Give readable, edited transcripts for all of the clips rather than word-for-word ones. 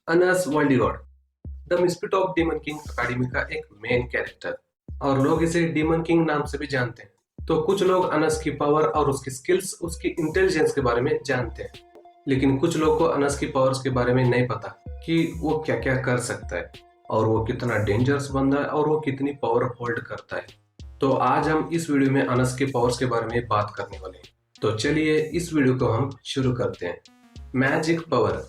Anas Voldigoad the misfit of demon king academy का एक main character और लोग इसे डीमन किंग नाम से भी जानते हैं। तो कुछ लोग अनस की पावर और उसकी स्किल्स, उसकी इंटेलिजेंस के बारे में जानते हैं, लेकिन कुछ लोग को अनस की पावर्स के बारे में नहीं पता कि वो क्या क्या कर सकता है और वो कितना डेंजरस बंदा है और वो कितनी पावर होल्ड करता है। तो आज हम इस वीडियो में अनस के पावर्स के बारे में बात करने वाले हैं। तो चलिए इस वीडियो को हम शुरू करते हैं। Magic power.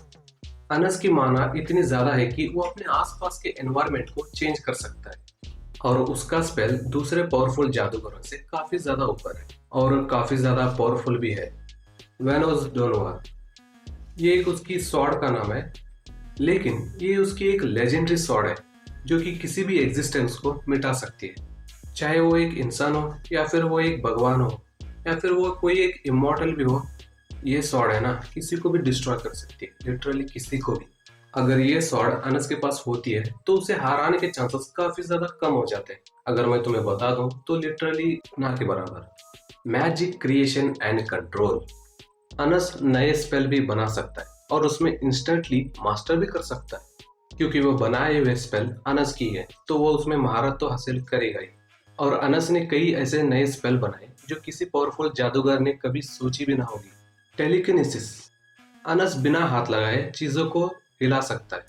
अनस की माना इतनी ज्यादा है कि वो अपने आसपास के एनवायरनमेंट को चेंज कर सकता है और उसका स्पेल दूसरे पावरफुल जादूगरों से काफी ज्यादा ऊपर है और काफी ज्यादा पावरफुल भी है। वेनोस डोनोवा, ये एक उसकी स्वॉर्ड का नाम है, लेकिन ये उसकी एक लेजेंडरी स्वॉर्ड है जो कि किसी भी एग्जिस्टेंस को मिटा सकती है। चाहे वो एक इंसान हो या फिर वो एक भगवान हो या फिर वो कोई एक इमॉर्टल भी हो, ये स्वॉर्ड है ना, किसी को भी डिस्ट्रॉय कर सकती है, लिटरली किसी को भी। अगर ये स्वॉर्ड अनस के पास होती है तो उसे हराने के चांसेस काफी ज्यादा कम हो जाते हैं। अगर मैं तुम्हें बता दूं तो लिटरली ना के बराबर। Magic creation and control. Anas नए स्पेल भी बना सकता है और उसमें इंस्टेंटली मास्टर भी कर सकता है, क्योंकि वो बनाए हुए स्पेल अनस की है तो वो उसमें महारत तो हासिल करेगा ही। और अनस ने कई ऐसे नए स्पेल बनाए जो किसी पावरफुल जादूगर ने कभी सोची भी ना होगी। टेलीकिनेसिस। अनस बिना हाथ लगाए चीजों को हिला सकता है,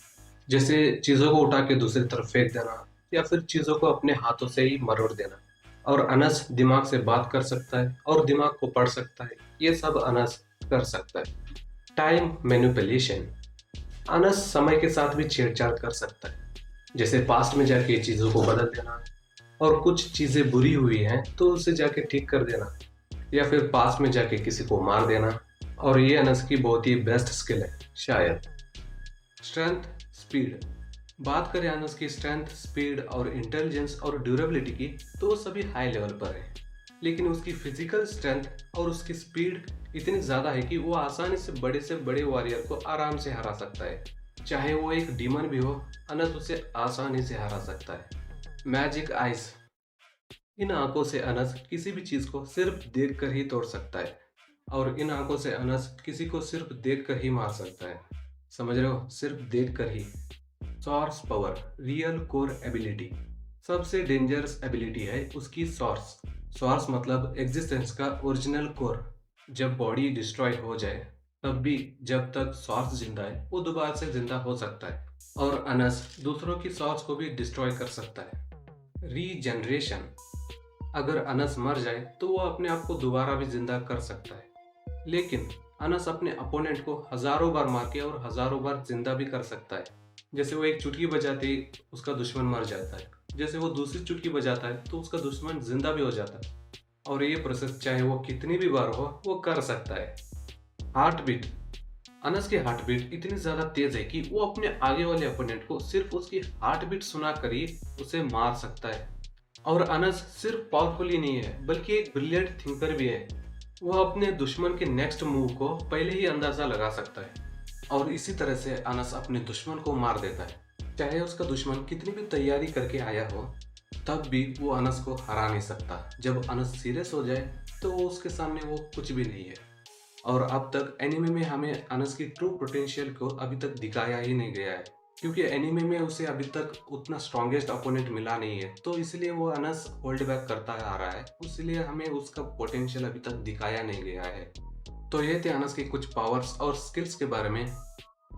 जैसे चीजों को उठा के दूसरी तरफ फेंक देना या फिर चीजों को अपने हाथों से ही मरोड़ देना। और अनस दिमाग से बात कर सकता है और दिमाग को पढ़ सकता है, ये सब अनस कर सकता है। Time manipulation. अनस समय के साथ भी छेड़छाड़ कर सकता है, जैसे पास्ट में जाके चीजों को बदल देना और कुछ चीजें बुरी हुई हैं तो उसे जाके ठीक कर देना, या फिर पास में जाके किसी को मार देना। और ये अनस की बहुत ही बेस्ट स्किल है शायद। Strength, speed. बात करें अनस की स्ट्रेंथ, स्पीड और इंटेलिजेंस और ड्यूरेबिलिटी की, तो वो सभी हाई लेवल पर है, लेकिन उसकी फिजिकल स्ट्रेंथ और उसकी स्पीड इतनी ज्यादा है कि वो आसानी से बड़े वॉरियर को आराम से हरा सकता है। चाहे वो एक डीमन भी हो, अनस उसे आसानी से हरा सकता है। Magic eyes. इन आंखों से अनस किसी भी चीज को सिर्फ देख कर ही तोड़ सकता है और इन आंखों से अनस किसी को सिर्फ देख कर ही मार सकता है। समझ रहे हो, सिर्फ देख कर ही। Source power, real core ability. सबसे डेंजरस एबिलिटी है उसकी सॉर्स। सॉर्स मतलब एग्जिस्टेंस का ओरिजिनल कोर। जब बॉडी डिस्ट्रॉय हो जाए तब भी जब तक सॉर्स जिंदा है वो दोबारा से जिंदा हो सकता है, और अनस दूसरों की सॉर्स को भी डिस्ट्रॉय कर सकता है। रीजनरेशन। अगर अनस मर जाए तो वो अपने आप को दोबारा भी जिंदा कर सकता है, लेकिन अनस अपने अपोनेंट को हजारों बार मार के और हजारों बार जिंदा भी कर सकता है। जैसे वो एक चुटकी बजाते ही उसका दुश्मन मर जाता है, जैसे वो दूसरी चुटकी बजाता है तो उसका दुश्मन जिंदा भी हो जाता है। और ये प्रोसेस चाहे वो कितनी भी बार हो वो कर सकता है। Heart beat. अनस की हार्ट बीट इतनी ज्यादा तेज है कि वो अपने आगे वाले अपोनेंट को सिर्फ उसकी हार्ट बीट सुना कर ही उसे मार सकता है। और अनस सिर्फ पावरफुल ही नहीं है बल्कि एक ब्रिलियंट थिंकर भी है। वह अपने दुश्मन के नेक्स्ट मूव को पहले ही अंदाजा लगा सकता है और इसी तरह से अनस अपने दुश्मन को मार देता है। चाहे उसका दुश्मन कितनी भी तैयारी करके आया हो, तब भी वो अनस को हरा नहीं सकता। जब अनस सीरियस हो जाए तो वो उसके सामने वो कुछ भी नहीं है। और अब तक एनिमे में हमें अनस की ट्रू पोटेंशियल को अभी तक दिखाया ही नहीं गया है, क्योंकि एनिमे में उसे अभी तक उतना स्ट्रॉन्गेस्ट अपोनेंट मिला नहीं है, तो इसलिए वो अनस होल्ड बैक करता आ रहा है, इसलिए हमें उसका पोटेंशियल अभी तक दिखाया नहीं गया है। तो ये थे अनस की कुछ पावर्स और स्किल्स के बारे में।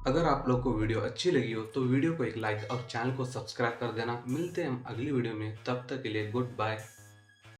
अगर आप लोग को वीडियो अच्छी लगी हो तो वीडियो को एक लाइक और चैनल को सब्सक्राइब कर देना। मिलते हैं हम अगली वीडियो में, तब तक के लिए गुड बाय।